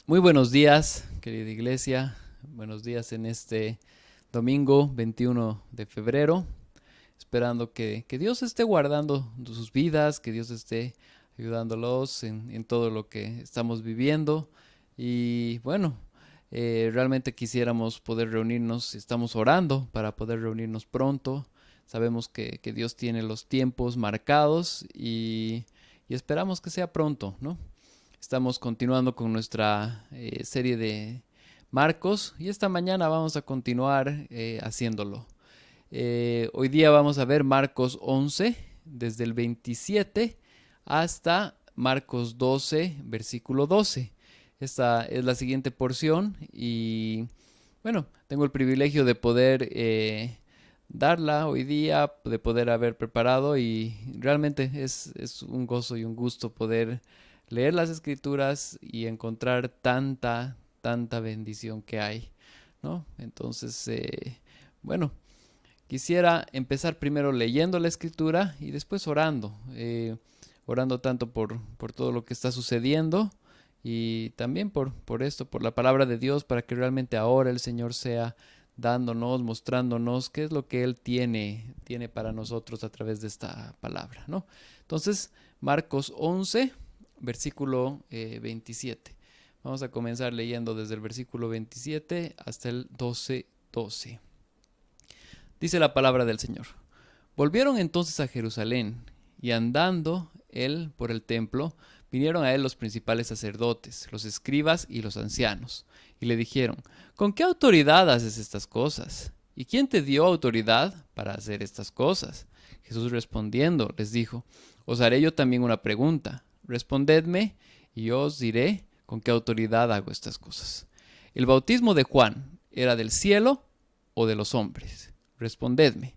Muy buenos días, querida iglesia. Buenos días en este domingo 21 de febrero. Esperando que Dios esté guardando sus vidas, que Dios esté ayudándolos en todo lo que estamos viviendo. Y bueno, realmente quisiéramos poder reunirnos, estamos orando para poder reunirnos pronto. Sabemos que Dios tiene los tiempos marcados y esperamos que sea pronto, ¿no? Estamos continuando con nuestra serie de Marcos y esta mañana vamos a continuar haciéndolo. Hoy día vamos a ver Marcos 11, desde el 27 hasta Marcos 12, versículo 12. Esta es la siguiente porción y bueno, tengo el privilegio de poder darla hoy día, de poder haber preparado y realmente es un gozo y un gusto poder leer las escrituras y encontrar tanta bendición que hay, ¿no? Entonces, bueno, quisiera empezar primero leyendo la escritura y después orando, orando tanto por todo lo que está sucediendo y también por esto, por la palabra de Dios, para que realmente ahora el Señor sea dándonos, mostrándonos qué es lo que Él tiene para nosotros a través de esta palabra, ¿no? Entonces, Marcos 11, versículo 27. Vamos a comenzar leyendo desde el versículo 27 hasta el 12:12. Dice la palabra del Señor. Volvieron entonces a Jerusalén, y andando él por el templo, vinieron a él los principales sacerdotes, los escribas y los ancianos, y le dijeron, ¿con qué autoridad haces estas cosas? ¿Y quién te dio autoridad para hacer estas cosas? Jesús respondiendo les dijo, os haré yo también una pregunta, respondedme, y yo os diré con qué autoridad hago estas cosas. ¿El bautismo de Juan era del cielo o de los hombres? Respondedme.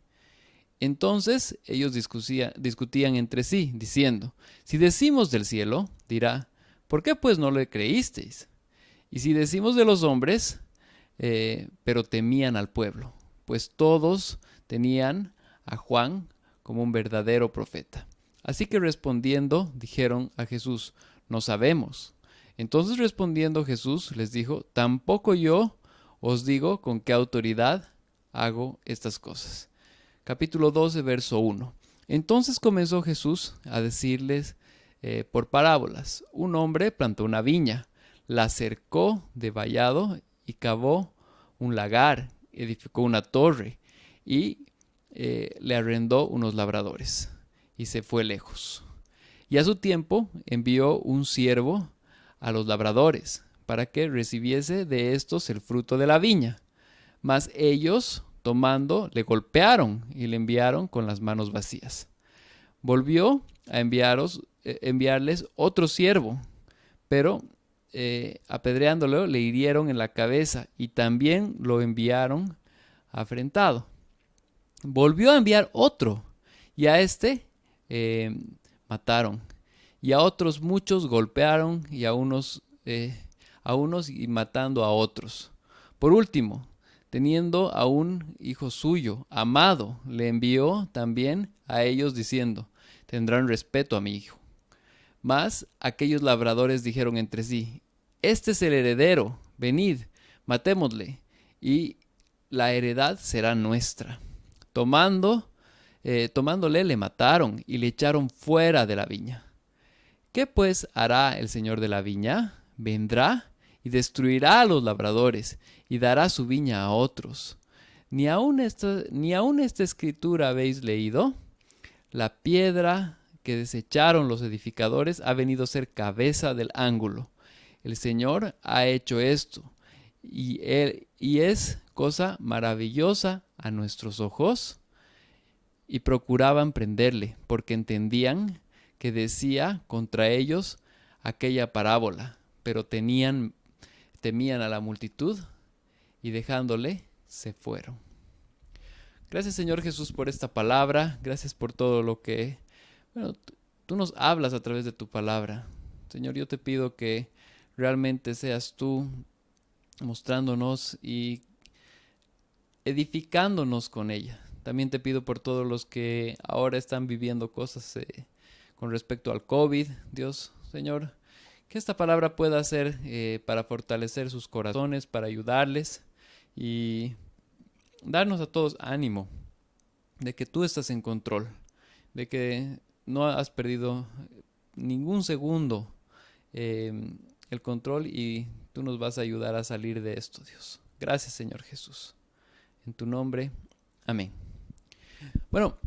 Entonces ellos discutían entre sí, diciendo, si decimos del cielo, dirá, ¿por qué pues no le creísteis? Y si decimos de los hombres, pero temían al pueblo, pues todos tenían a Juan como un verdadero profeta. Así que respondiendo, dijeron a Jesús, no sabemos. Entonces respondiendo Jesús les dijo, tampoco yo os digo con qué autoridad hago estas cosas. Capítulo 12, verso 1. Entonces comenzó Jesús a decirles por parábolas. Un hombre plantó una viña, la cercó de vallado y cavó un lagar, edificó una torre y le arrendó unos labradores y se fue lejos. Y a su tiempo envió un siervo a los labradores para que recibiese de estos el fruto de la viña. Mas ellos, tomando, le golpearon y le enviaron con las manos vacías. Volvió a enviarles otro siervo, pero apedreándolo le hirieron en la cabeza y también lo enviaron afrentado. Volvió a enviar otro y a este eh, mataron. Y a otros muchos golpearon y a unos y matando a otros. Por último, teniendo a un hijo suyo, amado, le envió también a ellos diciendo, tendrán respeto a mi hijo. Mas aquellos labradores dijeron entre sí, este es el heredero, venid, matémosle, y la heredad será nuestra. Tomando, tomándole le mataron y le echaron fuera de la viña. ¿Qué pues hará el señor de la viña? Vendrá y destruirá a los labradores y dará su viña a otros. Ni aun esta escritura habéis leído. La piedra que desecharon los edificadores ha venido a ser cabeza del ángulo. El Señor ha hecho esto y es cosa maravillosa a nuestros ojos. Y procuraban prenderle, porque entendían que decía contra ellos aquella parábola, pero temían a la multitud y dejándole se fueron. Gracias Señor Jesús por esta palabra, gracias por todo lo que, bueno, tú nos hablas a través de tu palabra. Señor, yo te pido que realmente seas tú mostrándonos y edificándonos con ella. También te pido por todos los que ahora están viviendo cosas con respecto al COVID, Dios, Señor, que esta palabra pueda ser para fortalecer sus corazones, para ayudarles y darnos a todos ánimo de que tú estás en control, de que no has perdido ningún segundo el control y tú nos vas a ayudar a salir de esto, Dios. Gracias, Señor Jesús. En tu nombre, amén. Bueno,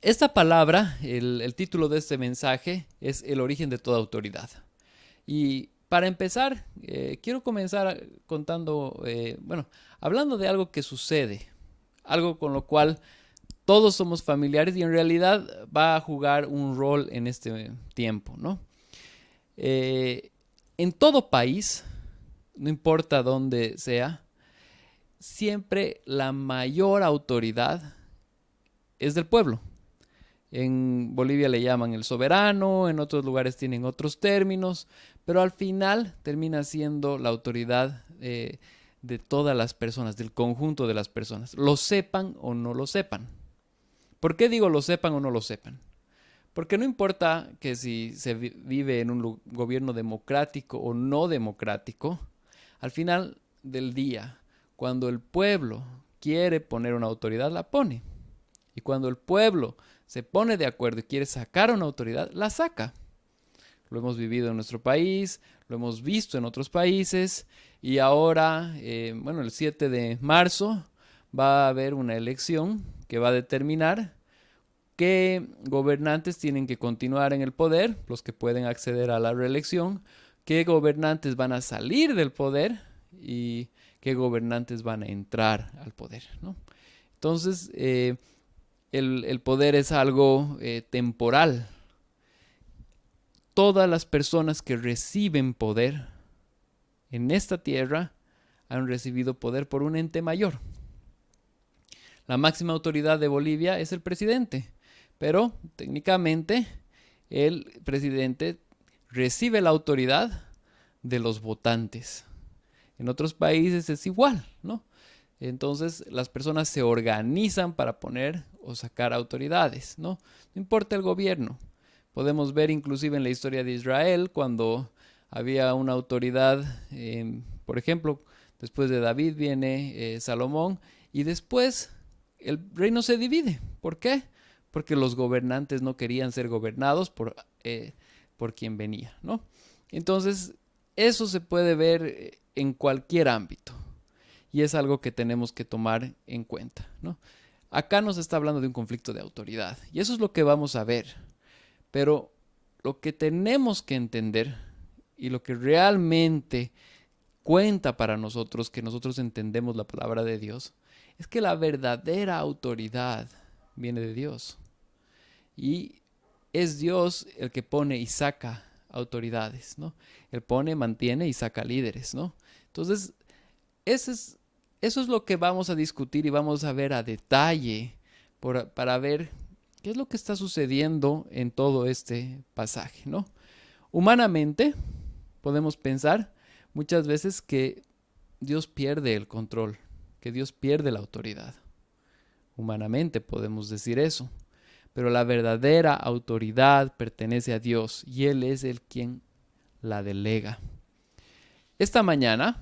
esta palabra, el título de este mensaje es El origen de toda autoridad. Y para empezar, quiero comenzar contando, hablando de algo que sucede, algo con lo cual todos somos familiares y en realidad va a jugar un rol en este tiempo, ¿no? En todo país, no importa dónde sea, siempre la mayor autoridad es del pueblo. En Bolivia le llaman el soberano, en otros lugares tienen otros términos, pero al final termina siendo la autoridad de todas las personas, del conjunto de las personas, lo sepan o no lo sepan. ¿Por qué digo lo sepan o no lo sepan? Porque no importa que si se vive en un gobierno democrático o no democrático, al final del día, cuando el pueblo quiere poner una autoridad, la pone. Y cuando el pueblo se pone de acuerdo y quiere sacar una autoridad, la saca. Lo hemos vivido en nuestro país, lo hemos visto en otros países y ahora, el 7 de marzo va a haber una elección que va a determinar qué gobernantes tienen que continuar en el poder, los que pueden acceder a la reelección, qué gobernantes van a salir del poder y qué gobernantes van a entrar al poder, ¿no? Entonces, el poder es algo temporal. Todas las personas que reciben poder en esta tierra han recibido poder por un ente mayor. La máxima autoridad de Bolivia es el presidente, pero técnicamente el presidente recibe la autoridad de los votantes. En otros países es igual, ¿no? Entonces las personas se organizan para poner o sacar autoridades, ¿no? No importa el gobierno. Podemos ver inclusive en la historia de Israel cuando había una autoridad, por ejemplo, después de David viene Salomón y después el reino se divide. ¿Por qué? Porque los gobernantes no querían ser gobernados por quien venía, ¿no? Entonces, eso se puede ver en cualquier ámbito y es algo que tenemos que tomar en cuenta, ¿no? Acá nos está hablando de un conflicto de autoridad y eso es lo que vamos a ver. Pero lo que tenemos que entender y lo que realmente cuenta para nosotros, que nosotros entendemos la palabra de Dios, es que la verdadera autoridad viene de Dios. Y es Dios el que pone y saca autoridades, ¿no? Él pone, mantiene y saca líderes, ¿no? Entonces, eso es lo que vamos a discutir y vamos a ver a detalle para ver qué es lo que está sucediendo en todo este pasaje, ¿no? Humanamente, podemos pensar muchas veces que Dios pierde el control, que Dios pierde la autoridad. Humanamente podemos decir eso, pero la verdadera autoridad pertenece a Dios y Él es el quien la delega. Esta mañana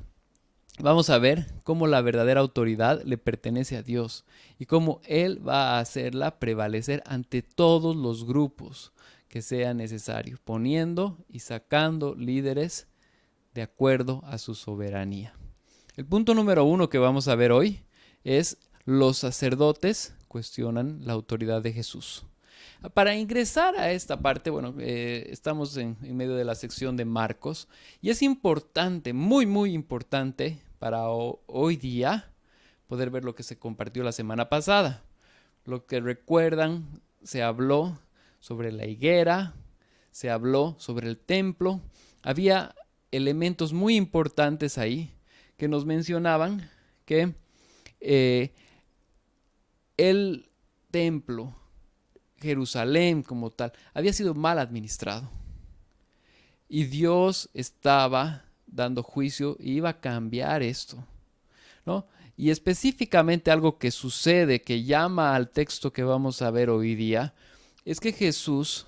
vamos a ver cómo la verdadera autoridad le pertenece a Dios y cómo Él va a hacerla prevalecer ante todos los grupos que sea necesario, poniendo y sacando líderes de acuerdo a su soberanía. El punto número 1 que vamos a ver hoy es los sacerdotes cuestionan la autoridad de Jesús. Para ingresar a esta parte, estamos en medio de la sección de Marcos y es importante, muy, muy importante para hoy día poder ver lo que se compartió la semana pasada. Lo que recuerdan, se habló sobre la higuera, se habló sobre el templo. Había elementos muy importantes ahí que nos mencionaban que el templo, Jerusalén como tal, había sido mal administrado. Y Dios estaba dando juicio y iba a cambiar esto, ¿no? Y específicamente algo que sucede, que llama al texto que vamos a ver hoy día, es que Jesús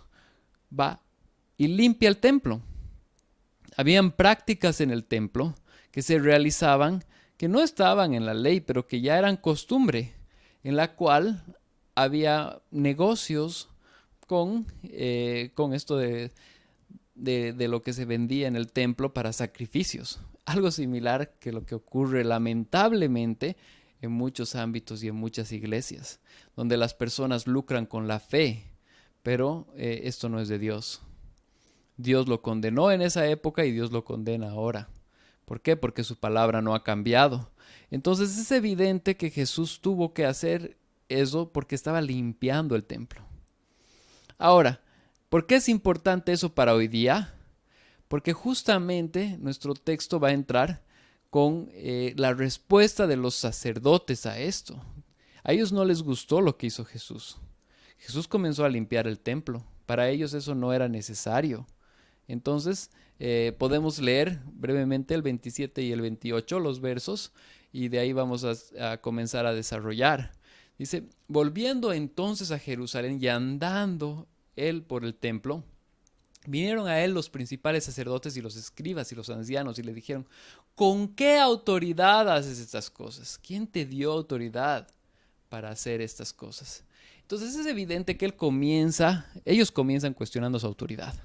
va y limpia el templo. habían prácticas en el templo que se realizaban que no estaban en la ley, pero que ya eran costumbre, en la cual había negocios con esto de lo que se vendía en el templo para sacrificios. Algo similar que lo que ocurre lamentablemente en muchos ámbitos y en muchas iglesias, donde las personas lucran con la fe, pero esto no es de Dios. Dios lo condenó en esa época y Dios lo condena ahora. ¿Por qué? Porque su palabra no ha cambiado. Entonces es evidente que Jesús tuvo que hacer eso porque estaba limpiando el templo. Ahora, ¿por qué es importante eso para hoy día? Porque justamente nuestro texto va a entrar con la respuesta de los sacerdotes a esto. A ellos no les gustó lo que hizo Jesús. Jesús comenzó a limpiar el templo. Para ellos eso no era necesario. Entonces, podemos leer brevemente el 27 y el 28, los versos, y de ahí vamos a comenzar a desarrollar. Dice, volviendo entonces a Jerusalén y andando él por el templo, vinieron a él los principales sacerdotes y los escribas y los ancianos y le dijeron, ¿con qué autoridad haces estas cosas? ¿Quién te dio autoridad para hacer estas cosas? Entonces es evidente que ellos comienzan cuestionando su autoridad.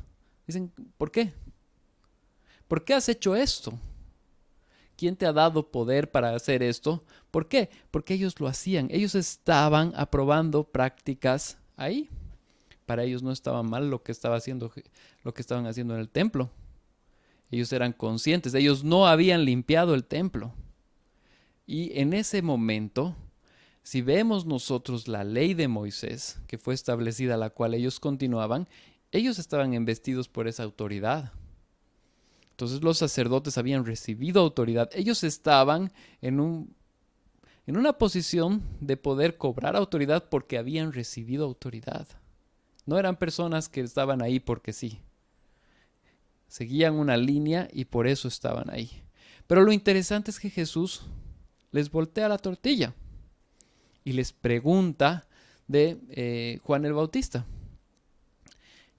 Dicen, ¿por qué? ¿Por qué has hecho esto? ¿Quién te ha dado poder para hacer esto? ¿Por qué? Porque ellos lo hacían. Ellos estaban aprobando prácticas ahí. Para ellos no estaba mal lo que estaban haciendo en el templo. Ellos eran conscientes. Ellos no habían limpiado el templo. Y en ese momento, si vemos nosotros la ley de Moisés, que fue establecida, la cual ellos continuaban, ellos estaban investidos por esa autoridad. Entonces los sacerdotes habían recibido autoridad. Ellos estaban en una posición de poder cobrar autoridad porque habían recibido autoridad. No eran personas que estaban ahí porque sí. Seguían una línea y por eso estaban ahí. Pero lo interesante es que Jesús les voltea la tortilla y les pregunta de Juan el Bautista.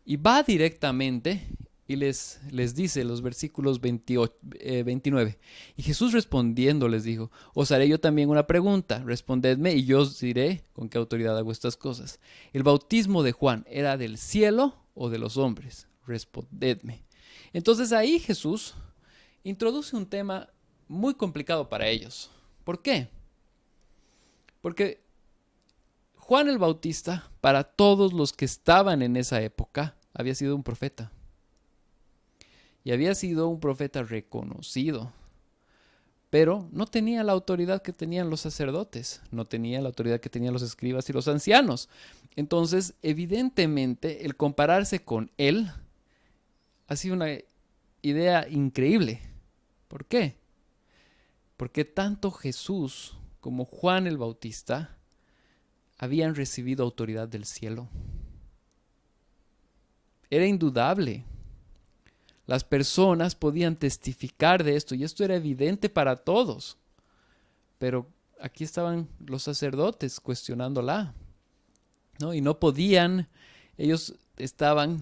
Y va directamente y les dice los versículos 29. Y Jesús respondiendo les dijo, os haré yo también una pregunta, respondedme y yo os diré con qué autoridad hago estas cosas. ¿El bautismo de Juan era del cielo o de los hombres? Respondedme. Entonces ahí Jesús introduce un tema muy complicado para ellos. ¿Por qué? Porque Juan el Bautista, para todos los que estaban en esa época, había sido un profeta. Y había sido un profeta reconocido. Pero no tenía la autoridad que tenían los sacerdotes. No tenía la autoridad que tenían los escribas y los ancianos. Entonces, evidentemente, el compararse con él ha sido una idea increíble. ¿Por qué? Porque tanto Jesús como Juan el Bautista habían recibido autoridad del cielo. Era indudable. Las personas podían testificar de esto y esto era evidente para todos. Pero aquí estaban los sacerdotes cuestionándola, ¿no? Y no podían, ellos estaban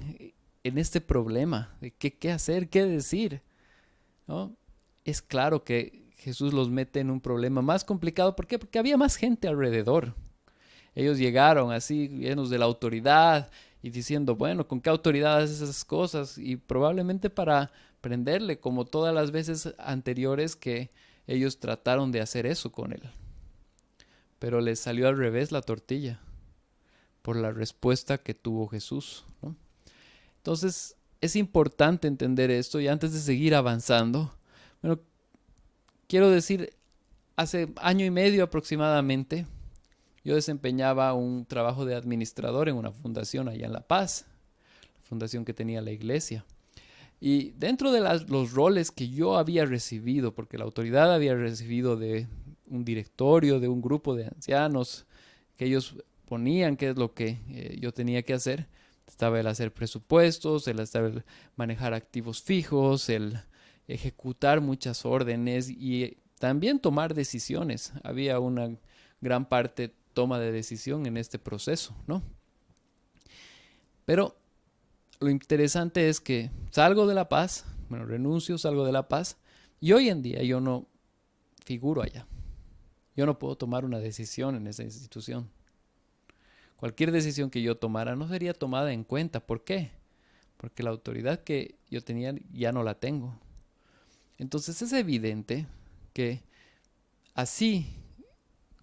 en este problema de qué hacer, qué decir, ¿no? Es claro que Jesús los mete en un problema más complicado. ¿Por qué? Porque había más gente alrededor. Ellos llegaron así llenos de la autoridad y diciendo, bueno, ¿con qué autoridad haces esas cosas? Y probablemente para prenderle, como todas las veces anteriores que ellos trataron de hacer eso con él. Pero les salió al revés la tortilla por la respuesta que tuvo Jesús, ¿no? Entonces, es importante entender esto y antes de seguir avanzando, bueno, quiero decir, hace año y medio aproximadamente, yo desempeñaba un trabajo de administrador en una fundación allá en La Paz, la fundación que tenía la iglesia. Y dentro de los roles que yo había recibido, porque la autoridad había recibido de un directorio, de un grupo de ancianos, que ellos ponían qué es lo que yo tenía que hacer, estaba el hacer presupuestos, el manejar activos fijos, el ejecutar muchas órdenes y también tomar decisiones. Había una gran parte toma de decisión en este proceso, ¿no? Pero lo interesante es que salgo de La Paz, bueno, renuncio, salgo de La Paz y hoy en día yo no figuro allá. Yo no puedo tomar una decisión en esa institución. Cualquier decisión que yo tomara no sería tomada en cuenta. ¿Por qué? Porque la autoridad que yo tenía ya no la tengo. Entonces es evidente que así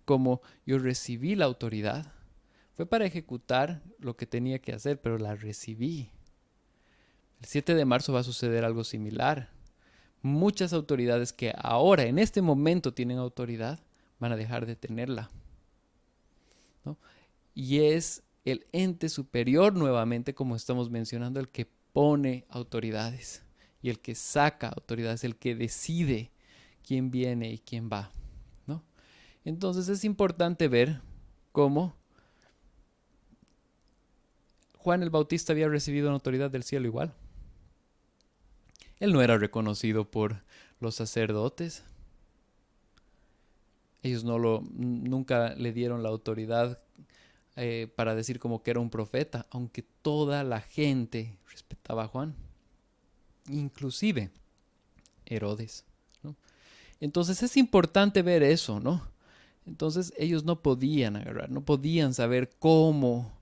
como yo recibí la autoridad, fue para ejecutar lo que tenía que hacer, pero la recibí. El 7 de marzo va a suceder algo similar. Muchas autoridades que ahora, en este momento, tienen autoridad, van a dejar de tenerla, ¿no? Y es el ente superior nuevamente, como estamos mencionando, el que pone autoridades y el que saca autoridades, el que decide quién viene y quién va, ¿no? Entonces es importante ver cómo Juan el Bautista había recibido una autoridad del cielo igual. Él no era reconocido por los sacerdotes. Ellos nunca le dieron la autoridad para decir como que era un profeta, aunque toda la gente respetaba a Juan, inclusive Herodes, ¿no? Entonces es importante ver eso, ¿no? Entonces ellos no podían agarrar, no podían saber cómo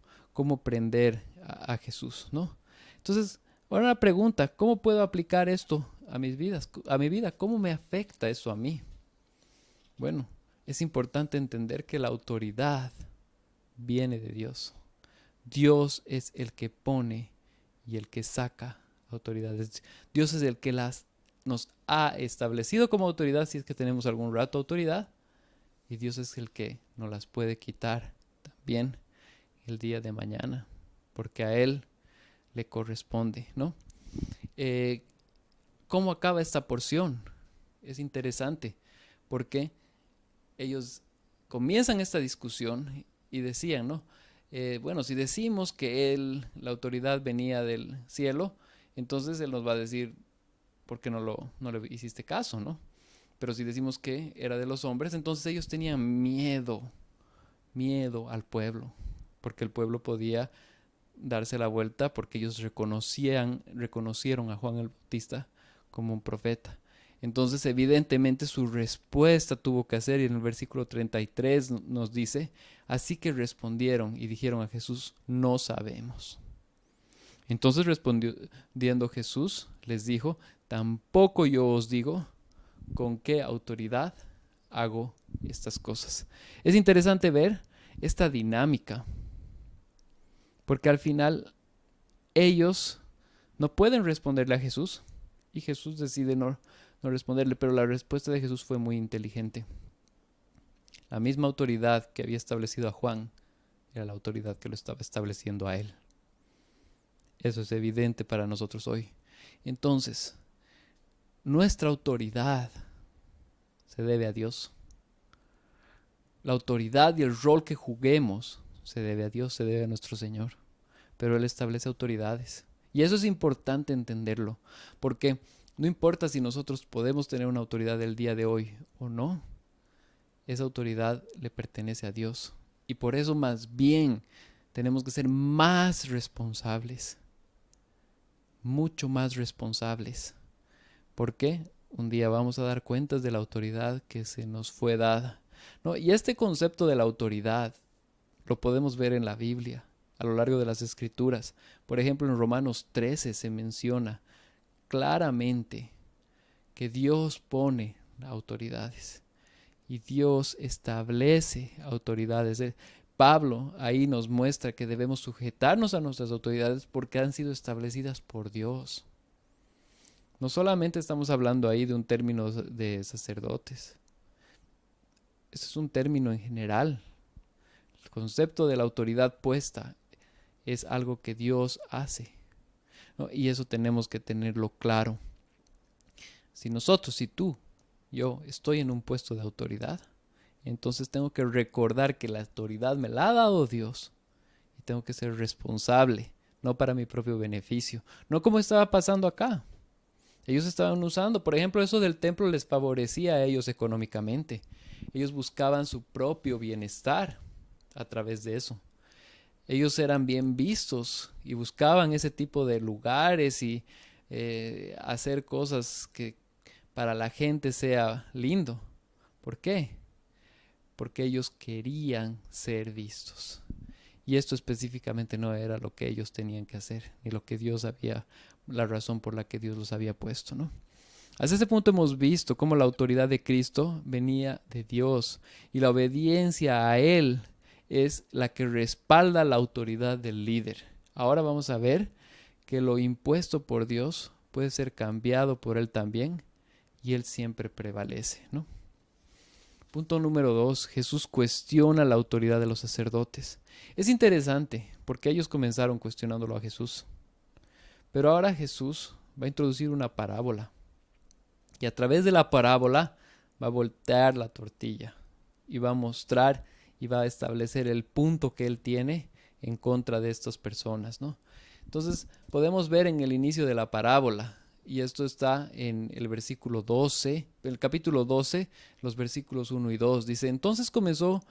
prender a Jesús, ¿no? Entonces, ahora una pregunta, ¿cómo puedo aplicar esto a mis vidas, a mi vida? ¿Cómo me afecta eso a mí? Bueno, es importante entender que la autoridad viene de Dios. Dios es el que pone y el que saca autoridades. Dios es el que nos ha establecido como autoridad si es que tenemos algún rato autoridad. Y Dios es el que nos las puede quitar también el día de mañana. Porque a Él le corresponde, ¿no? ¿Cómo acaba esta porción? Es interesante porque ellos comienzan esta discusión y decían, ¿no? Bueno, si decimos que la autoridad venía del cielo, entonces Él nos va a decir, ¿por qué no le hiciste caso, no? Pero si decimos que era de los hombres, entonces ellos tenían miedo al pueblo, porque el pueblo podía darse la vuelta porque ellos reconocieron a Juan el Bautista como un profeta. Entonces, evidentemente, su respuesta tuvo que hacer, y en el versículo 33 nos dice, así que respondieron y dijeron a Jesús, no sabemos. Entonces respondiendo Jesús, les dijo, tampoco yo os digo con qué autoridad hago estas cosas. Es interesante ver esta dinámica, porque al final ellos no pueden responderle a Jesús y Jesús decide no responderle, pero la respuesta de Jesús fue muy inteligente. La misma autoridad que había establecido a Juan era la autoridad que lo estaba estableciendo a él. Eso es evidente para nosotros hoy. Entonces, nuestra autoridad se debe a Dios. La autoridad y el rol que juguemos se debe a Dios, se debe a nuestro Señor. Pero Él establece autoridades. Y eso es importante entenderlo, porque no importa si nosotros podemos tener una autoridad el día de hoy o no, esa autoridad le pertenece a Dios. Y por eso más bien tenemos que ser más responsables, mucho más responsables. ¿Por qué? Un día vamos a dar cuentas de la autoridad que se nos fue dada, ¿no? Y este concepto de la autoridad lo podemos ver en la Biblia, a lo largo de las Escrituras. Por ejemplo, en Romanos 13 se menciona claramente que Dios pone autoridades y Dios establece autoridades. Pablo ahí nos muestra que debemos sujetarnos a nuestras autoridades porque han sido establecidas por Dios. No solamente estamos hablando ahí de un término de sacerdotes. Este es un término en general. El concepto de la autoridad puesta es algo que Dios hace, ¿no? Y eso tenemos que tenerlo claro. Si tú, yo estoy en un puesto de autoridad, entonces tengo que recordar que la autoridad me la ha dado Dios y tengo que ser responsable, no para mi propio beneficio, no como estaba pasando acá. Ellos estaban usando, por ejemplo, eso del templo les favorecía a ellos económicamente. Ellos buscaban su propio bienestar a través de eso. Ellos eran bien vistos y buscaban ese tipo de lugares y hacer cosas que para la gente sea lindo. ¿Por qué? Porque ellos querían ser vistos. Y esto específicamente no era lo que ellos tenían que hacer, ni lo que Dios había, la razón por la que Dios los había puesto, ¿no? Hasta ese punto hemos visto cómo la autoridad de Cristo venía de Dios y la obediencia a Él es la que respalda la autoridad del líder. Ahora vamos a ver que lo impuesto por Dios puede ser cambiado por Él también y Él siempre prevalece, ¿no? Punto número 2. Jesús cuestiona la autoridad de los sacerdotes. Es interesante porque ellos comenzaron cuestionándolo a Jesús. Pero ahora Jesús va a introducir una parábola. Y a través de la parábola va a voltear la tortilla. Y va a mostrar y va a establecer el punto que él tiene en contra de estas personas, ¿no? Entonces podemos ver en el inicio de la parábola, y esto está en el versículo 12, el capítulo 12, los versículos 1 y 2. Dice, entonces comenzó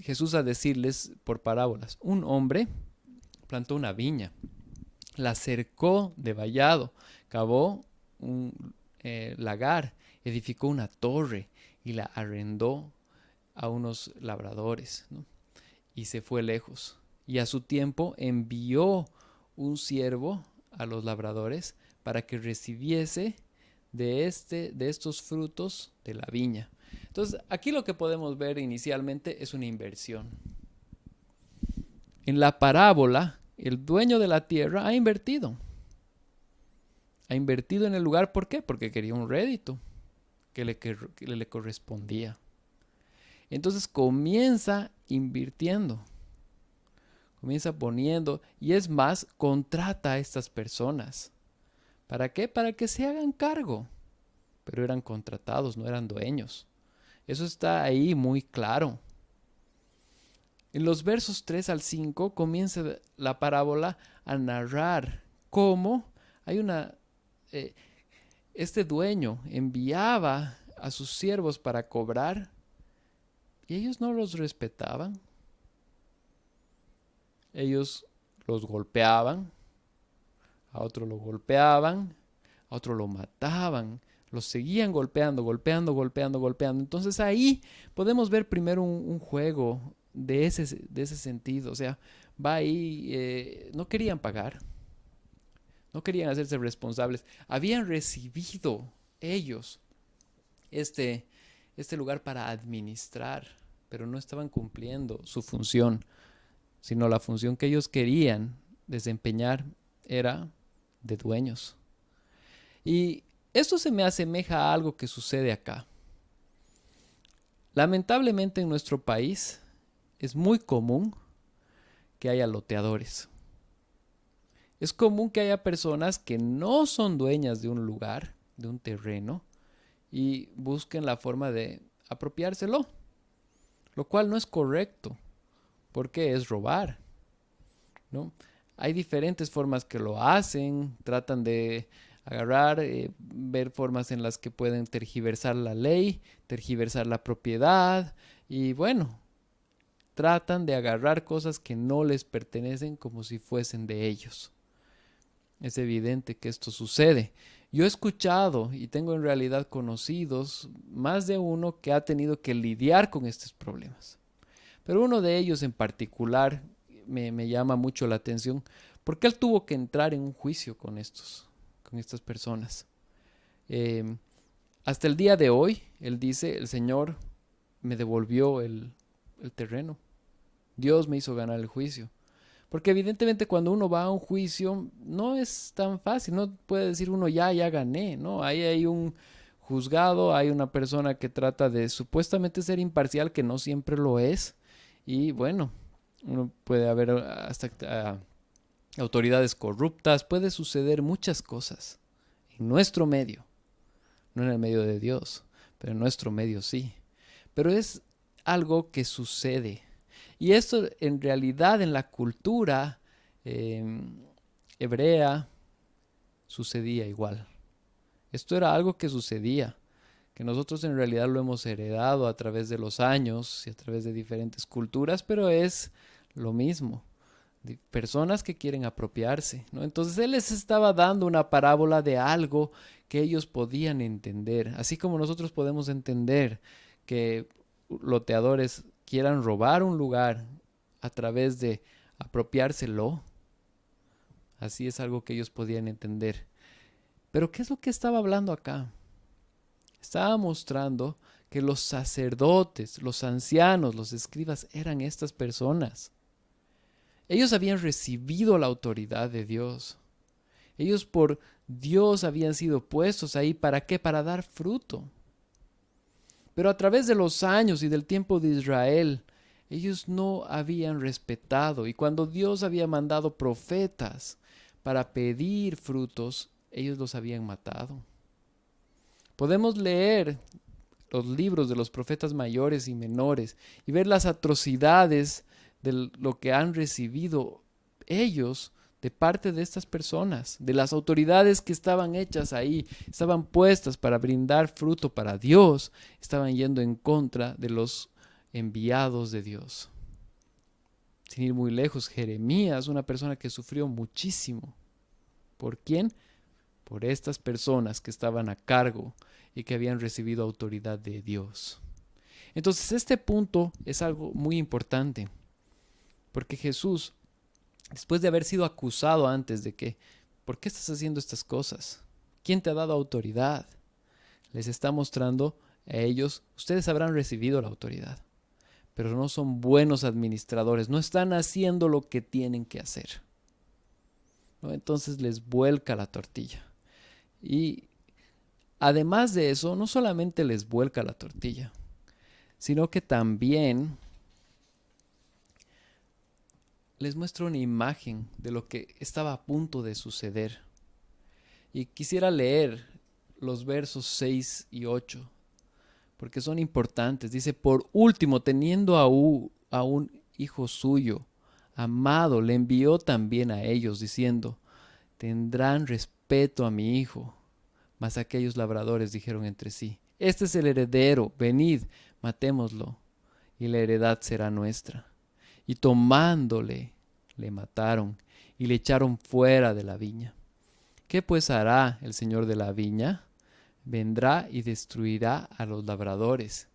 Jesús a decirles por parábolas, un hombre plantó una viña, la cercó de vallado, cavó un lagar, edificó una torre y la arrendó a unos labradores, ¿no? Y se fue lejos. Y a su tiempo envió un siervo a los labradores para que recibiese de estos frutos de la viña. Entonces, aquí lo que podemos ver inicialmente es una inversión. En la parábola, el dueño de la tierra ha invertido. Ha invertido en el lugar, ¿por qué? Porque quería un rédito que le correspondía. Entonces comienza invirtiendo, comienza poniendo, y es más, contrata a estas personas. ¿Para qué? Para que se hagan cargo. Pero eran contratados, no eran dueños. Eso está ahí muy claro. En los versos 3 al 5 comienza la parábola a narrar cómo hay este dueño enviaba a sus siervos para cobrar y ellos no los respetaban. Ellos los golpeaban, a otro lo golpeaban, a otro lo mataban, los seguían golpeando, golpeando, golpeando, golpeando. Entonces ahí podemos ver primero un juego de ese sentido. O sea, va ahí, no querían pagar, no querían hacerse responsables. Habían recibido ellos este, este lugar para administrar, pero no estaban cumpliendo su función, sino la función que ellos querían desempeñar era de dueños. Y esto se me asemeja a algo que sucede acá. Lamentablemente en nuestro país es muy común que haya loteadores. Es común que haya personas que no son dueñas de un lugar, de un terreno, y busquen la forma de apropiárselo, lo cual no es correcto, porque es robar, ¿no? Hay diferentes formas que lo hacen, tratan de agarrar, ver formas en las que pueden tergiversar la ley, tergiversar la propiedad y bueno, tratan de agarrar cosas que no les pertenecen como si fuesen de ellos. Es evidente que esto sucede. Yo he escuchado y tengo en realidad conocidos más de uno que ha tenido que lidiar con estos problemas. Pero uno de ellos en particular me llama mucho la atención porque él tuvo que entrar en un juicio con estas personas. Eh, Hasta el día de hoy, él dice, el Señor me devolvió el terreno. Dios me hizo ganar el juicio. Porque evidentemente cuando uno va a un juicio no es tan fácil, no puede decir uno ya gané, ¿no? Ahí hay un juzgado, hay una persona que trata de supuestamente ser imparcial, que no siempre lo es, y bueno, uno puede haber hasta autoridades corruptas, puede suceder muchas cosas en nuestro medio, no en el medio de Dios, pero en nuestro medio sí. Pero es algo que sucede. Y esto en realidad en la cultura hebrea sucedía igual. Esto era algo que sucedía, que nosotros en realidad lo hemos heredado a través de los años y a través de diferentes culturas, pero es lo mismo. personas que quieren apropiarse, ¿no? Entonces Él les estaba dando una parábola de algo que ellos podían entender, así como nosotros podemos entender que loteadores quieran robar un lugar a través de apropiárselo. Así es algo que ellos podían entender. Pero ¿qué es lo que estaba hablando acá? Estaba mostrando que los sacerdotes, los ancianos, los escribas eran estas personas. Ellos habían recibido la autoridad de Dios. Ellos por Dios habían sido puestos ahí. ¿Para qué? Para dar fruto. Pero a través de los años y del tiempo de Israel, ellos no habían respetado. Y cuando Dios había mandado profetas para pedir frutos, ellos los habían matado. Podemos leer los libros de los profetas mayores y menores y ver las atrocidades de lo que han recibido ellos de parte de estas personas, de las autoridades que estaban hechas ahí, estaban puestas para brindar fruto para Dios, estaban yendo en contra de los enviados de Dios. Sin ir muy lejos, Jeremías, una persona que sufrió muchísimo. ¿Por quién? Por estas personas que estaban a cargo y que habían recibido autoridad de Dios. Entonces este punto es algo muy importante, porque Jesús, después de haber sido acusado antes de que, ¿por qué estás haciendo estas cosas? ¿Quién te ha dado autoridad? Les está mostrando a ellos, ustedes habrán recibido la autoridad, pero no son buenos administradores, no están haciendo lo que tienen que hacer, ¿no? Entonces les vuelca la tortilla. Y además de eso, no solamente les vuelca la tortilla, sino que también les muestra una imagen de lo que estaba a punto de suceder. Y quisiera leer los versos 6 y 8, porque son importantes. Dice, por último, teniendo a un hijo suyo, amado, le envió también a ellos, diciendo, tendrán respeto a mi hijo. Mas aquellos labradores dijeron entre sí, este es el heredero, venid, matémoslo, y la heredad será nuestra. Y tomándole, le mataron, y le echaron fuera de la viña. ¿Qué pues hará el señor de la viña? Vendrá y destruirá a los labradores,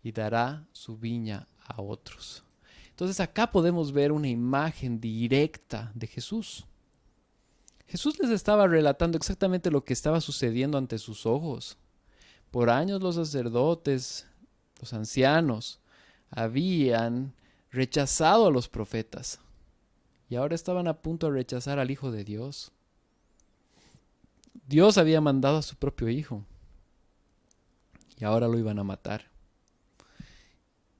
y dará su viña a otros. Entonces acá podemos ver una imagen directa de Jesús. Jesús les estaba relatando exactamente lo que estaba sucediendo ante sus ojos. Por años los sacerdotes, los ancianos, habían rechazado a los profetas y ahora estaban a punto de rechazar al Hijo de Dios. Dios había mandado a su propio Hijo y ahora lo iban a matar.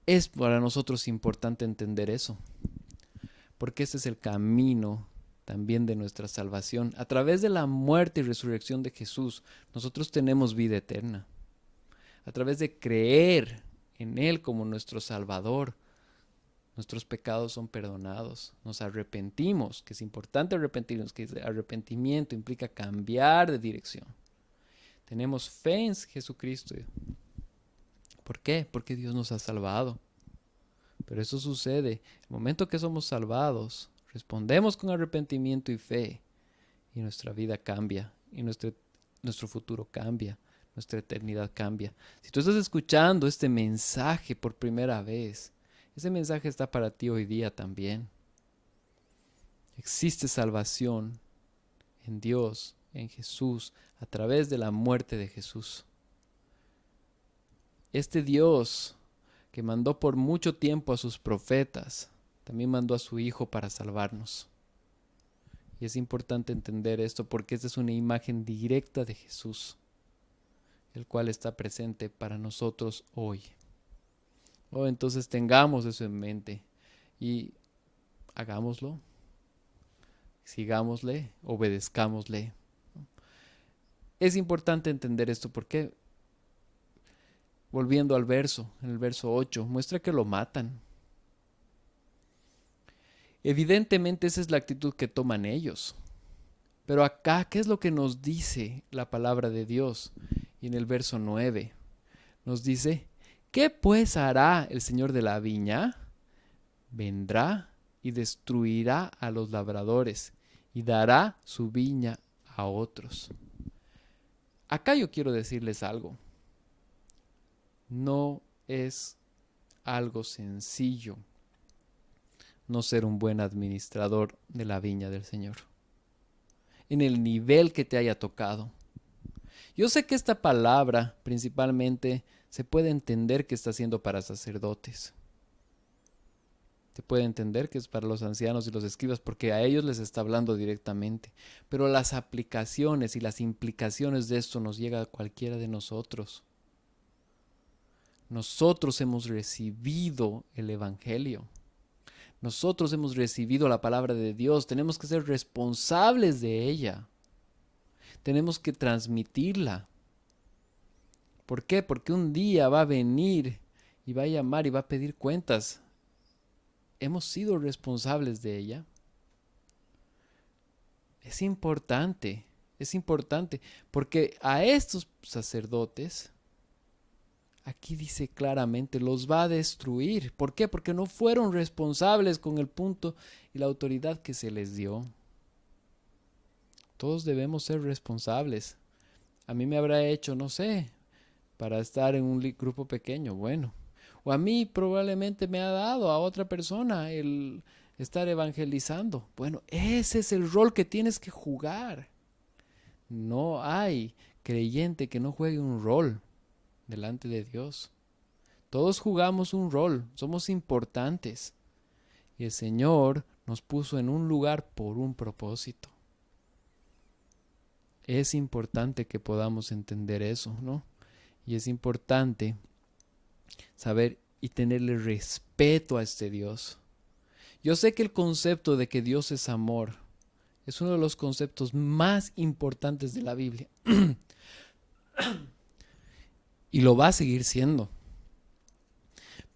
Es para nosotros importante entender eso, porque este es el camino también de nuestra salvación. A través de la muerte y resurrección de Jesús, nosotros tenemos vida eterna. A través de creer en Él como nuestro Salvador, nuestros pecados son perdonados. Nos arrepentimos, que es importante arrepentirnos, que arrepentimiento implica cambiar de dirección. Tenemos fe en Jesucristo. ¿Por qué? Porque Dios nos ha salvado. Pero eso sucede el momento que somos salvados. Respondemos con arrepentimiento y fe y nuestra vida cambia y nuestro futuro cambia, nuestra eternidad cambia. Si tú estás escuchando este mensaje por primera vez, ese mensaje está para ti hoy día también. Existe salvación en Dios, en Jesús, a través de la muerte de Jesús. Este Dios que mandó por mucho tiempo a sus profetas, también mandó a su Hijo para salvarnos. Y es importante entender esto porque esta es una imagen directa de Jesús, el cual está presente para nosotros hoy. Entonces tengamos eso en mente y hagámoslo, sigámosle, obedezcámosle. Es importante entender esto porque, volviendo al verso, en el verso 8, muestra que lo matan. Evidentemente esa es la actitud que toman ellos. Pero acá, ¿qué es lo que nos dice la palabra de Dios? Y en el verso 9 nos dice, ¿qué pues hará el Señor de la viña? Vendrá y destruirá a los labradores y dará su viña a otros. Acá yo quiero decirles algo. No es algo sencillo no ser un buen administrador de la viña del Señor, en el nivel que te haya tocado. Yo sé que esta palabra principalmente se puede entender que está siendo para sacerdotes. Se puede entender que es para los ancianos y los escribas porque a ellos les está hablando directamente. Pero las aplicaciones y las implicaciones de esto nos llega a cualquiera de nosotros. Nosotros hemos recibido el Evangelio. Nosotros hemos recibido la palabra de Dios. Tenemos que ser responsables de ella. Tenemos que transmitirla. ¿Por qué? Porque un día va a venir y va a llamar y va a pedir cuentas. ¿Hemos sido responsables de ella? Es importante, porque a estos sacerdotes, aquí dice claramente, los va a destruir. ¿Por qué? Porque no fueron responsables con el punto y la autoridad que se les dio. Todos debemos ser responsables. A mí me habrá hecho, no sé, para estar en un grupo pequeño, bueno. O a mí probablemente me ha dado a otra persona el estar evangelizando. Bueno, ese es el rol que tienes que jugar. No hay creyente que no juegue un rol delante de Dios. Todos jugamos un rol, somos importantes. Y el Señor nos puso en un lugar por un propósito. Es importante que podamos entender eso, ¿no? Y es importante saber y tenerle respeto a este Dios. Yo sé que el concepto de que Dios es amor es uno de los conceptos más importantes de la Biblia. Y lo va a seguir siendo.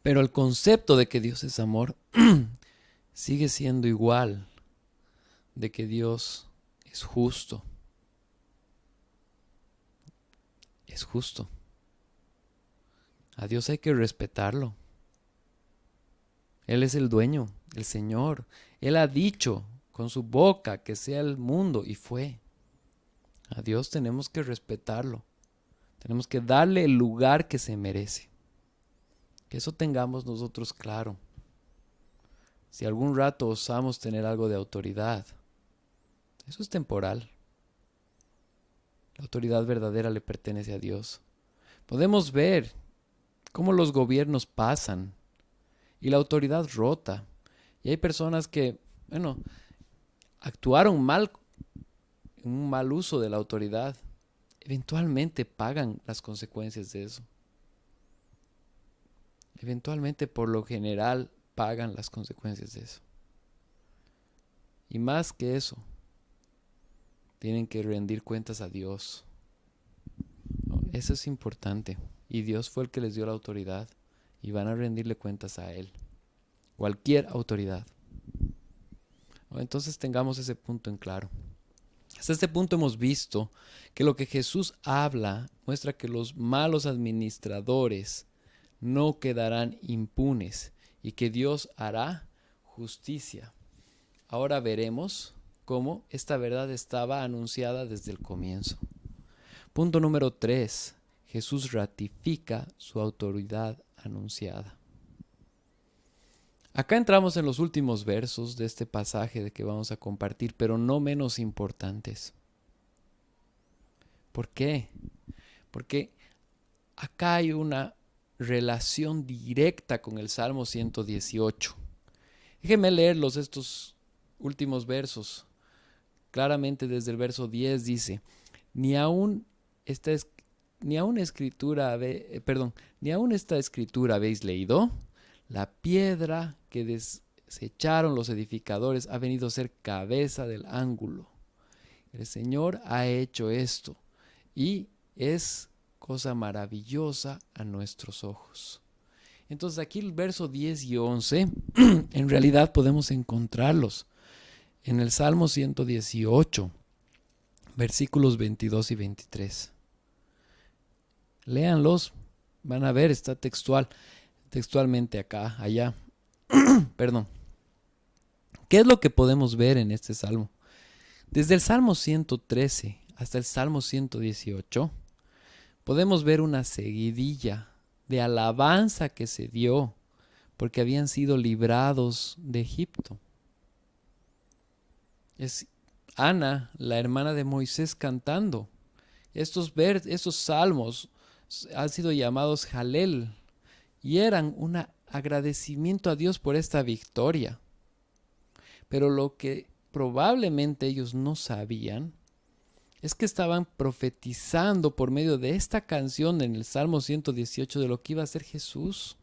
Pero el concepto de que Dios es amor sigue siendo igual de que Dios es justo. Es justo. A Dios hay que respetarlo. Él es el dueño, el Señor. Él ha dicho con su boca que sea el mundo y fue. A Dios tenemos que respetarlo. Tenemos que darle el lugar que se merece. Que eso tengamos nosotros claro. Si algún rato osamos tener algo de autoridad, eso es temporal. La autoridad verdadera le pertenece a Dios. Podemos ver cómo los gobiernos pasan y la autoridad rota. Y hay personas que, actuaron mal, en un mal uso de la autoridad. Eventualmente pagan las consecuencias de eso. Eventualmente, por lo general, pagan las consecuencias de eso. Y más que eso, tienen que rendir cuentas a Dios. ¿No? Eso es importante. Y Dios fue el que les dio la autoridad. Y van a rendirle cuentas a Él. Cualquier autoridad. ¿No? Entonces tengamos ese punto en claro. Hasta este punto hemos visto que lo que Jesús habla muestra que los malos administradores no quedarán impunes y que Dios hará justicia. Ahora veremos cómo esta verdad estaba anunciada desde el comienzo. Punto número 3. Jesús ratifica su autoridad anunciada. Acá entramos en los últimos versos de este pasaje de que vamos a compartir, pero no menos importantes. ¿Por qué? Porque acá hay una relación directa con el Salmo 118. Déjenme leerlos estos últimos versos. Claramente desde el verso 10 dice, ni aún esta escritura habéis leído. La piedra que desecharon los edificadores ha venido a ser cabeza del ángulo. El Señor ha hecho esto y es cosa maravillosa a nuestros ojos. Entonces aquí el verso 10 y 11 en realidad podemos encontrarlos en el Salmo 118, versículos 22 y 23. Léanlos, van a ver, está textualmente acá, allá. Perdón. ¿Qué es lo que podemos ver en este salmo? Desde el Salmo 113 hasta el Salmo 118, podemos ver una seguidilla de alabanza que se dio porque habían sido librados de Egipto. Es Ana, la hermana de Moisés, cantando. Estos salmos han sido llamados Jalel y eran un agradecimiento a Dios por esta victoria. Pero lo que probablemente ellos no sabían es que estaban profetizando por medio de esta canción en el Salmo 118 de lo que iba a ser Jesús.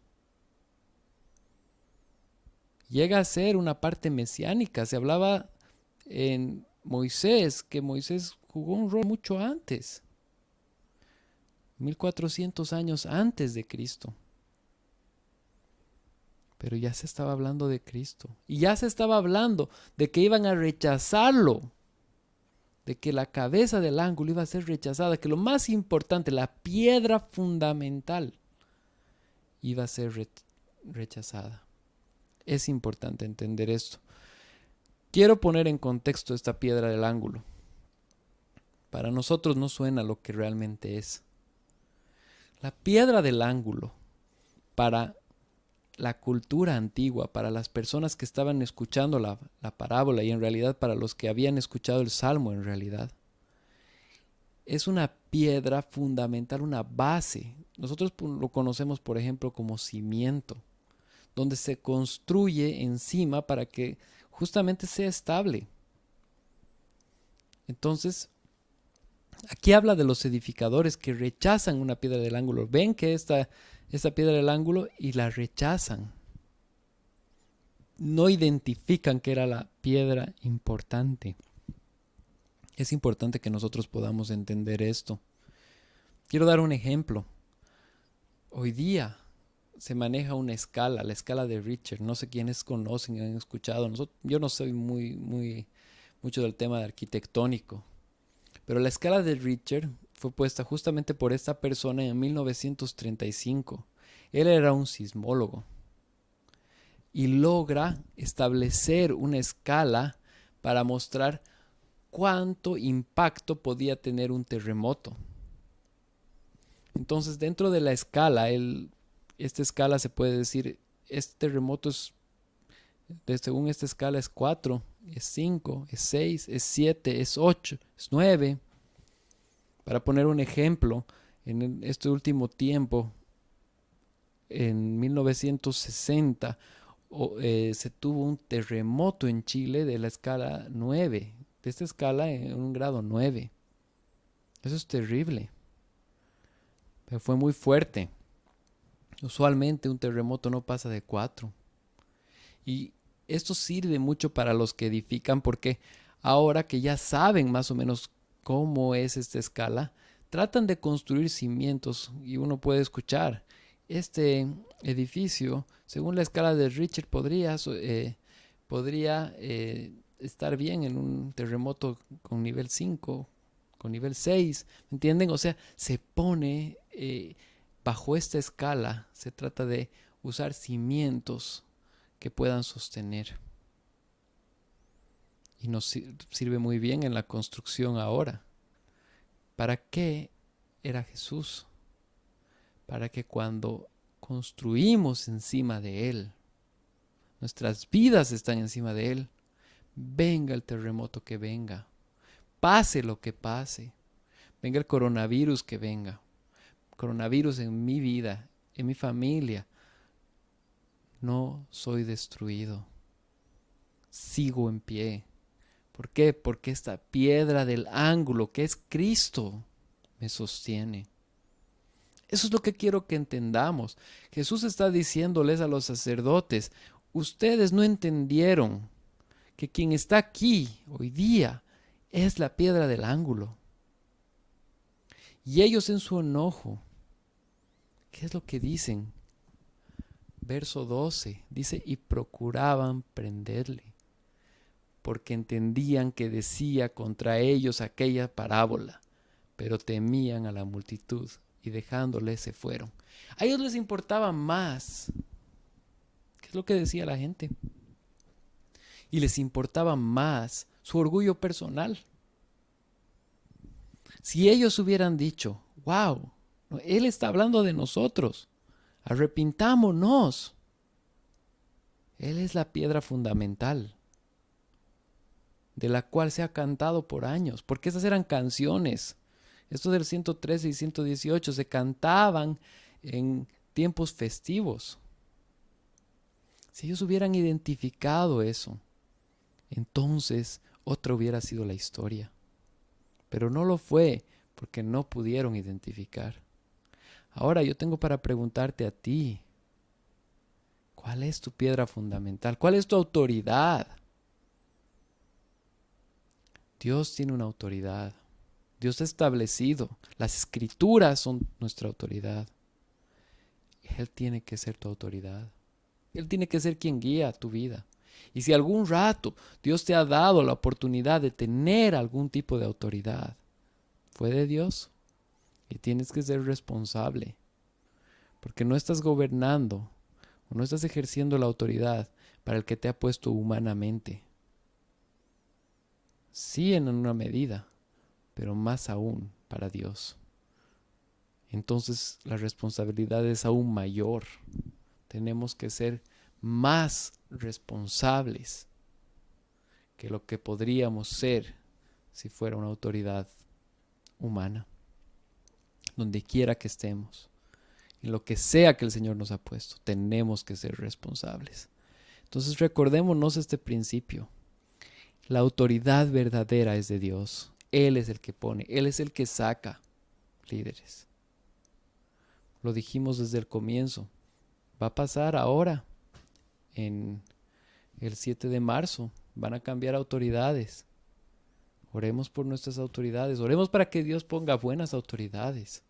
Llega a ser una parte mesiánica. Se hablaba en Moisés, que Moisés jugó un rol mucho antes, 1400 años antes de Cristo. Pero ya se estaba hablando de Cristo. Y ya se estaba hablando de que iban a rechazarlo. De que la cabeza del ángulo iba a ser rechazada. Que lo más importante, la piedra fundamental, iba a ser rechazada. Es importante entender esto. Quiero poner en contexto esta piedra del ángulo. Para nosotros no suena lo que realmente es. La piedra del ángulo, para la cultura antigua, para las personas que estaban escuchando la parábola y en realidad para los que habían escuchado el salmo en realidad, es una piedra fundamental, una base. Nosotros lo conocemos, por ejemplo, como cimiento, donde se construye encima para que justamente sea estable. Entonces, aquí habla de los edificadores que rechazan una piedra del ángulo. Ven que esta piedra del ángulo y la rechazan. No identifican que era la piedra importante. Es importante que nosotros podamos entender esto. Quiero dar un ejemplo. Hoy día se maneja una escala, la escala de Richter. No sé quiénes conocen, han escuchado. Yo no soy mucho del tema de arquitectónico. Pero la escala de Richter fue puesta justamente por esta persona en 1935. Él era un sismólogo y logra establecer una escala para mostrar cuánto impacto podía tener un terremoto. Entonces, dentro de la escala, esta escala se puede decir, este terremoto según esta escala es 4, es 5, es 6, es 7, es 8, es 9. Para poner un ejemplo, en este último tiempo, en 1960, se tuvo un terremoto en Chile de la escala 9, de esta escala en un grado 9. Eso es terrible, pero fue muy fuerte. Usualmente un terremoto no pasa de 4. Y esto sirve mucho para los que edifican porque ahora que ya saben más o menos cómo es esta escala, tratan de construir cimientos y uno puede escuchar. Este edificio, según la escala de Richter, podría estar bien en un terremoto con nivel 5, con nivel 6, ¿me entienden? O sea, se pone bajo esta escala, se trata de usar cimientos que puedan sostener. Y nos sirve muy bien en la construcción ahora. ¿Para qué era Jesús? Para que cuando construimos encima de Él, nuestras vidas están encima de Él, venga el terremoto que venga, pase lo que pase, venga el coronavirus que venga, coronavirus en mi vida, en mi familia, no soy destruido, sigo en pie. ¿Por qué? Porque esta piedra del ángulo que es Cristo me sostiene. Eso es lo que quiero que entendamos. Jesús está diciéndoles a los sacerdotes, ustedes no entendieron que quien está aquí hoy día es la piedra del ángulo. Y ellos en su enojo, ¿qué es lo que dicen? Verso 12, dice, y procuraban prenderle, porque entendían que decía contra ellos aquella parábola, pero temían a la multitud y dejándole se fueron. A ellos les importaba más. ¿Qué es lo que decía la gente? y les importaba más su orgullo personal. Si ellos hubieran dicho, wow, Él está hablando de nosotros, arrepintámonos. Él es la piedra fundamental, de la cual se ha cantado por años, porque esas eran canciones. Estos del 113 y 118 se cantaban en tiempos festivos. Si ellos hubieran identificado eso, entonces otra hubiera sido la historia. Pero no lo fue porque no pudieron identificar. Ahora yo tengo para preguntarte a ti, ¿cuál es tu piedra fundamental? ¿Cuál es tu autoridad? Dios tiene una autoridad. Dios ha establecido. Las escrituras son nuestra autoridad. Él tiene que ser tu autoridad. Él tiene que ser quien guía tu vida. Y si algún rato Dios te ha dado la oportunidad de tener algún tipo de autoridad, fue de Dios. Y tienes que ser responsable. Porque no estás gobernando o no estás ejerciendo la autoridad para el que te ha puesto humanamente. Sí, en una medida, pero más aún para Dios. Entonces la responsabilidad es aún mayor. Tenemos que ser más responsables que lo que podríamos ser si fuera una autoridad humana. Donde quiera que estemos, en lo que sea que el Señor nos ha puesto, tenemos que ser responsables. Entonces recordémonos este principio. La autoridad verdadera es de Dios. Él es el que pone, Él es el que saca líderes. Lo dijimos desde el comienzo. Va a pasar ahora, en el 7 de marzo. Van a cambiar autoridades. Oremos por nuestras autoridades. Oremos para que Dios ponga buenas autoridades.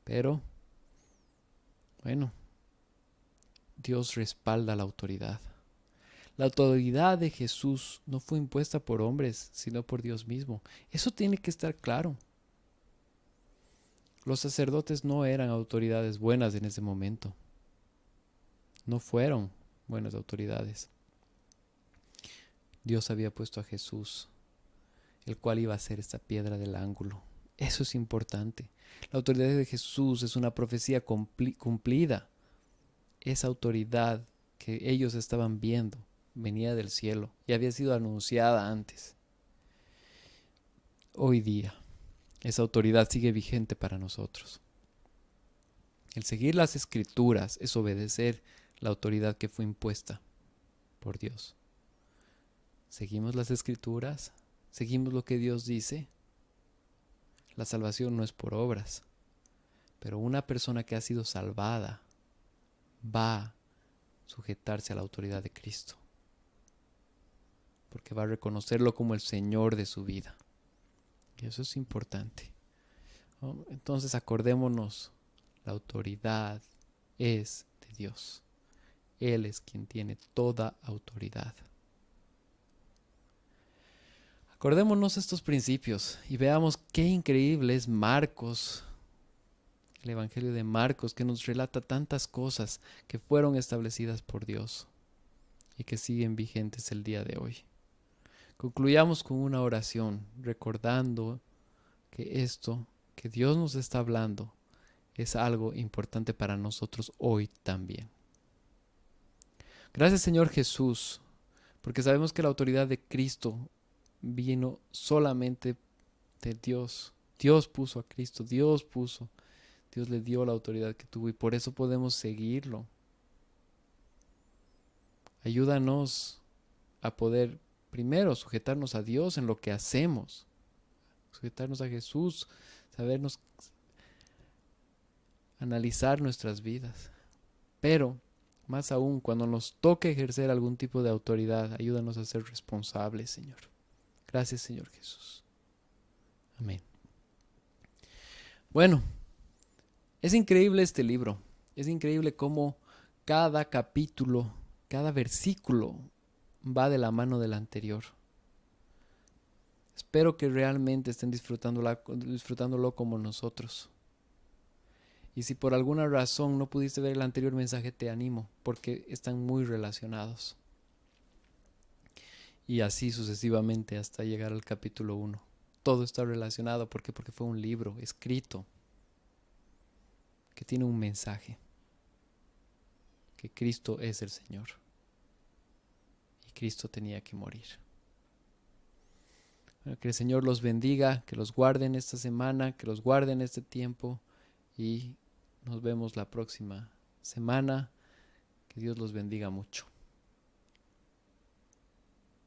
Pero, bueno, Dios respalda la autoridad. La autoridad de Jesús no fue impuesta por hombres, sino por Dios mismo. Eso tiene que estar claro. Los sacerdotes no eran autoridades buenas en ese momento. No fueron buenas autoridades. Dios había puesto a Jesús, el cual iba a ser esta piedra del ángulo. Eso es importante. La autoridad de Jesús es una profecía cumplida. Esa autoridad que ellos estaban viendo venía del cielo y había sido anunciada antes. Hoy día, esa autoridad sigue vigente para nosotros. El seguir las escrituras es obedecer la autoridad que fue impuesta por Dios. Seguimos las escrituras, seguimos lo que Dios dice. La salvación no es por obras, pero una persona que ha sido salvada va a sujetarse a la autoridad de Cristo, porque va a reconocerlo como el Señor de su vida. Y eso es importante. Entonces acordémonos, la autoridad es de Dios. Él es quien tiene toda autoridad. Acordémonos estos principios y veamos qué increíble es Marcos, el Evangelio de Marcos, que nos relata tantas cosas que fueron establecidas por Dios y que siguen vigentes el día de hoy. Concluyamos con una oración recordando que esto que Dios nos está hablando es algo importante para nosotros hoy también. Gracias, Señor Jesús, porque sabemos que la autoridad de Cristo vino solamente de Dios. Dios puso a Cristo, Dios le dio la autoridad que tuvo y por eso podemos seguirlo. Ayúdanos a poder primero sujetarnos a Dios en lo que hacemos, sujetarnos a Jesús, sabernos analizar nuestras vidas. Pero más aún, cuando nos toque ejercer algún tipo de autoridad, ayúdanos a ser responsables, Señor. Gracias, Señor Jesús. Amén. Bueno, es increíble este libro. Es increíble cómo cada capítulo, cada versículo va de la mano del anterior. Espero que realmente estén disfrutándolo como nosotros. Y si por alguna razón no pudiste ver el anterior mensaje, te animo, porque están muy relacionados. Y así sucesivamente hasta llegar al capítulo 1. Todo está relacionado. ¿Por qué? Porque fue un libro escrito que tiene un mensaje, que Cristo es el Señor. Y Cristo tenía que morir. Bueno, que el Señor los bendiga, que los guarde en esta semana, que los guarde en este tiempo. Y nos vemos la próxima semana. Que Dios los bendiga mucho.